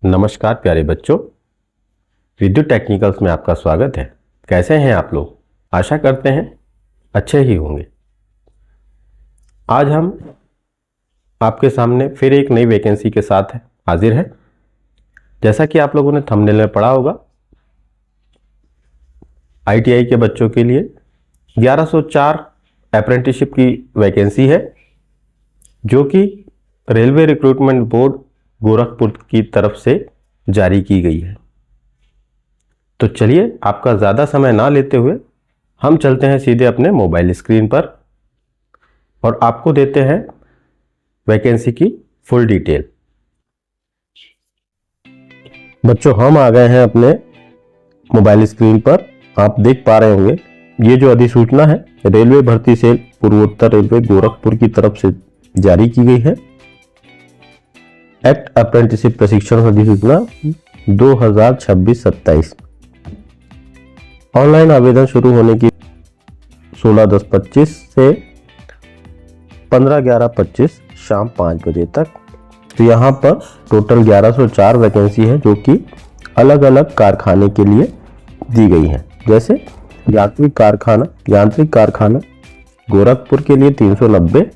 नमस्कार प्यारे बच्चों, विद्युत टेक्निकल्स में आपका स्वागत है। कैसे हैं आप लोग? आशा करते हैं अच्छे ही होंगे। आज हम आपके सामने फिर एक नई वैकेंसी के साथ हाजिर हैं। जैसा कि आप लोगों ने थंबनेल में पढ़ा होगा, आईटीआई के बच्चों के लिए 1104 अप्रेंटिसशिप की वैकेंसी है, जो कि रेलवे रिक्रूटमेंट बोर्ड गोरखपुर की तरफ से जारी की गई है। तो चलिए, आपका ज़्यादा समय ना लेते हुए हम चलते हैं सीधे अपने मोबाइल स्क्रीन पर और आपको देते हैं वैकेंसी की फुल डिटेल। बच्चों, हम आ गए हैं अपने मोबाइल स्क्रीन पर। आप देख पा रहे होंगे, ये जो अधिसूचना है रेलवे भर्ती सेल पूर्वोत्तर रेलवे गोरखपुर की तरफ से जारी की गई है। एक्ट अप्रेंटिसशिप प्रशिक्षण अधिसूचना 2026-27। ऑनलाइन आवेदन शुरू होने की 16/10/25 से 15/11/25 शाम 5 बजे तक। तो यहाँ पर टोटल 1104 वैकेंसी है, जो कि अलग अलग कारखाने के लिए दी गई है। जैसे यांत्रिक कारखाना गोरखपुर के लिए 390,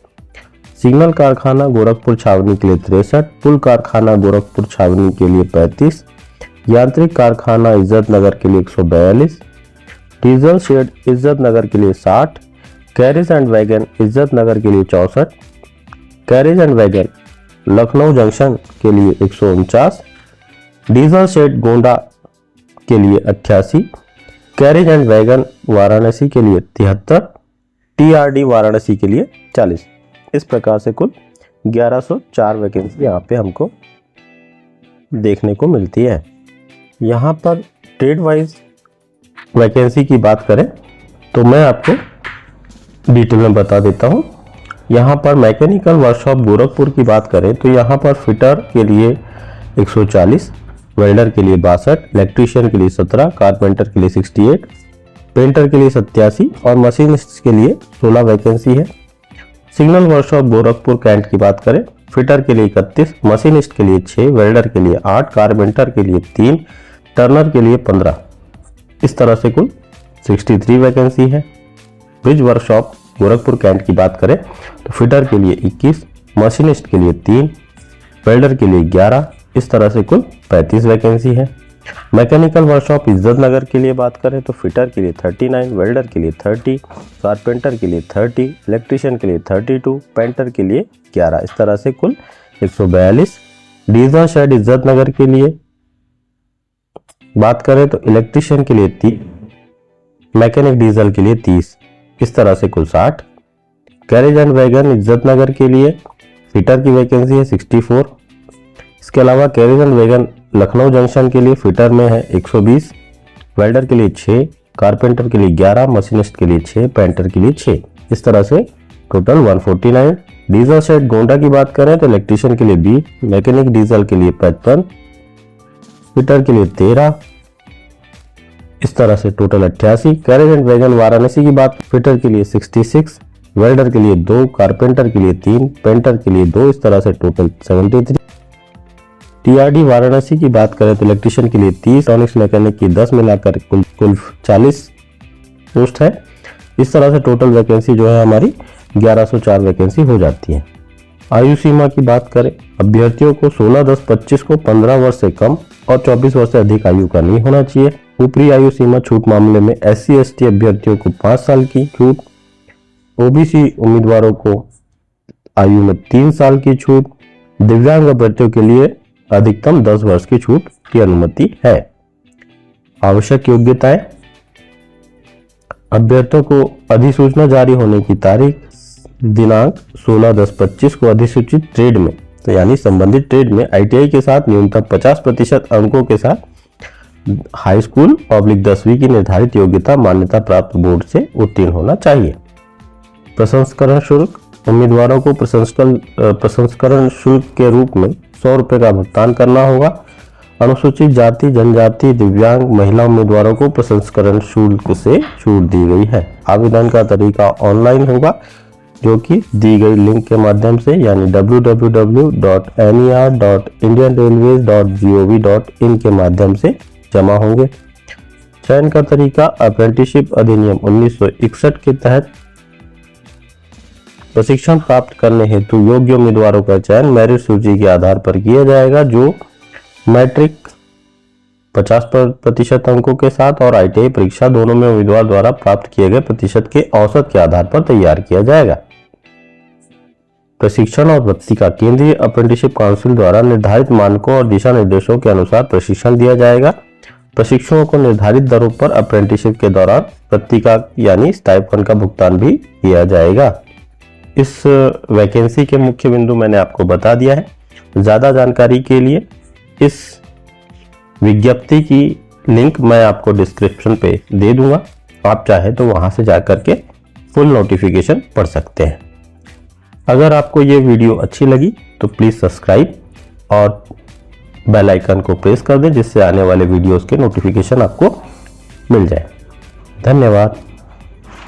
सिग्नल कारखाना गोरखपुर छावनी के लिए 63, पुल कारखाना गोरखपुर छावनी के लिए 35, यांत्रिक कारखाना इज्जत नगर के लिए 142, डीजल शेड इज्जत नगर के लिए 60, कैरेज एंड वैगन इज्जत नगर के लिए 64, carriage and wagon Lucknow junction के लिए 149, डीजल शेड गोंडा के लिए 88, कैरेज एंड वैगन वाराणसी के लिए 73, टीआरडी वाराणसी के लिए 40। इस प्रकार से कुल 1104 वैकेंसी यहाँ पे हमको देखने को मिलती है। यहाँ पर ट्रेड वाइज वैकेंसी की बात करें तो मैं आपको डिटेल में बता देता हूँ। यहाँ पर मैकेनिकल वर्कशॉप गोरखपुर की बात करें तो यहाँ पर फिटर के लिए 140, वेल्डर के लिए 62, इलेक्ट्रीशियन के लिए 17, कारपेंटर के लिए 68, पेंटर के लिए 87 और मशीनिस्ट के लिए 16 वैकेंसी है। सिग्नल वर्कशॉप गोरखपुर कैंट की बात करें, फिटर के लिए 31, मशीनिस्ट के लिए 6, वेल्डर के लिए 8, कारपेंटर के लिए 3, टर्नर के लिए 15। इस तरह से कुल 63 वैकेंसी है। ब्रिज वर्कशॉप गोरखपुर कैंट की बात करें तो फिटर के लिए 21, मशीनिस्ट के लिए 3, वेल्डर के लिए 11। इस तरह से कुल 35 वैकेंसी है। मैकेनिकल वर्कशॉप इज्जत नगर के लिए बात करें तो फिटर के लिए 39, वेल्डर के लिए 30, कारपेंटर के लिए 30, इलेक्ट्रीशियन के लिए 32, पेंटर के लिए 11। इस तरह से कुल 142। डीजल शेड इज्जत नगर के लिए बात करें तो इलेक्ट्रीशियन के लिए 30, मैकेनिक डीजल के लिए 30। इस तरह से कुल 60। कैरेज एंड वैगन इज्जत नगर के लिए फिटर की वैकेंसी है 64। इसके अलावा carriage and wagon Lucknow junction के लिए फिटर में है 120, वेल्डर के लिए 6, कारपेंटर के लिए 11, मशीनिस्ट के लिए 6, पेंटर के लिए 6। इस तरह से टोटल 149। डीजल शेड गोंडा की बात करें तो इलेक्ट्रीशियन के लिए 20, मैकेनिक डीजल के लिए 55, फिटर के लिए 13। इस तरह से total 88। Carriage and wagon Varanasi की बात, फिटर के लिए 66, वेल्डर के लिए 2, कारपेंटर के लिए 3, पेंटर के लिए 2। इस तरह से टोटल 73। टीआरडी वाराणसी की बात करें तो इलेक्ट्रीशियन के लिए 30, इलेक्ट्रॉनिक्स मैकेनिक की 10 मिलाकर कुल 40 पोस्ट है। इस तरह से टोटल वैकेंसी जो है हमारी 1104 वैकेंसी हो जाती है। आयु सीमा की बात करें, अभ्यर्थियों को 16/10/25 को 15 वर्ष से कम और 24 वर्ष से अधिक आयु का नहीं होना चाहिए। ऊपरी आयु सीमा छूट मामले में SC/ST अभ्यर्थियों को 5 साल की छूट, OBC उम्मीदवारों को आयु में 3 साल की छूट, दिव्यांग अभ्यर्थियों के लिए अधिकतम 10 वर्ष की छूट की अनुमति है। आवश्यक योग्यताएं, अभ्यर्थियों को अधिसूचना जारी होने की तारीख दिनांक 16/10/25 को अधिसूचित ट्रेड में, तो यानी संबंधित ट्रेड में ITI के साथ न्यूनतम 50% अंकों के साथ हाई स्कूल /10वीं की निर्धारित योग्यता मान्यता प्राप्त बोर्ड से उत्तीर्ण होना चाहिए। प्रसंस्करण शुल्क, उम्मीदवारों को प्रसंस्करण शुल्क के रूप में 100 रुपये का भुगतान करना होगा। अनुसूचित जाति जनजाति दिव्यांग महिला उम्मीदवारों को प्रसंस्करण शुल्क से छूट दी गई है। आवेदन का तरीका ऑनलाइन होगा। जो कि दी गई लिंक के माध्यम से यानी www.ner.indianrailways.gov.in के माध्यम से जमा होंगे। चयन का तरीका अप्रेंटिसशिप अधिनियम 1961 के तहत प्रशिक्षण प्राप्त करने हेतु योग्य उम्मीदवारों का चयन मेरिट सूची के आधार पर किया जाएगा, जो मैट्रिक 50% अंकों के साथ और ITI परीक्षा दोनों में उम्मीदवार द्वारा प्राप्त किए गए प्रतिशत के औसत के आधार पर तैयार किया जाएगा। प्रशिक्षण और भर्ती का केंद्रीय अप्रेंटिसशिप काउंसिल द्वारा निर्धारित मानकों और दिशा निर्देशों के अनुसार प्रशिक्षण दिया जाएगा। प्रशिक्षुओं को निर्धारित दरों पर अप्रेंटिसशिप के दौरान पत्रिका यानी स्टाइपेंड का भुगतान भी किया जाएगा। इस वैकेंसी के मुख्य बिंदु मैंने आपको बता दिया है। ज़्यादा जानकारी के लिए इस विज्ञप्ति की लिंक मैं आपको डिस्क्रिप्शन पे दे दूंगा, आप चाहे तो वहां से जाकर के फुल नोटिफिकेशन पढ़ सकते हैं। अगर आपको ये वीडियो अच्छी लगी तो प्लीज़ सब्सक्राइब और बेल आइकन को प्रेस कर दें, जिससे आने वाले वीडियोस के नोटिफिकेशन आपको मिल जाए। धन्यवाद।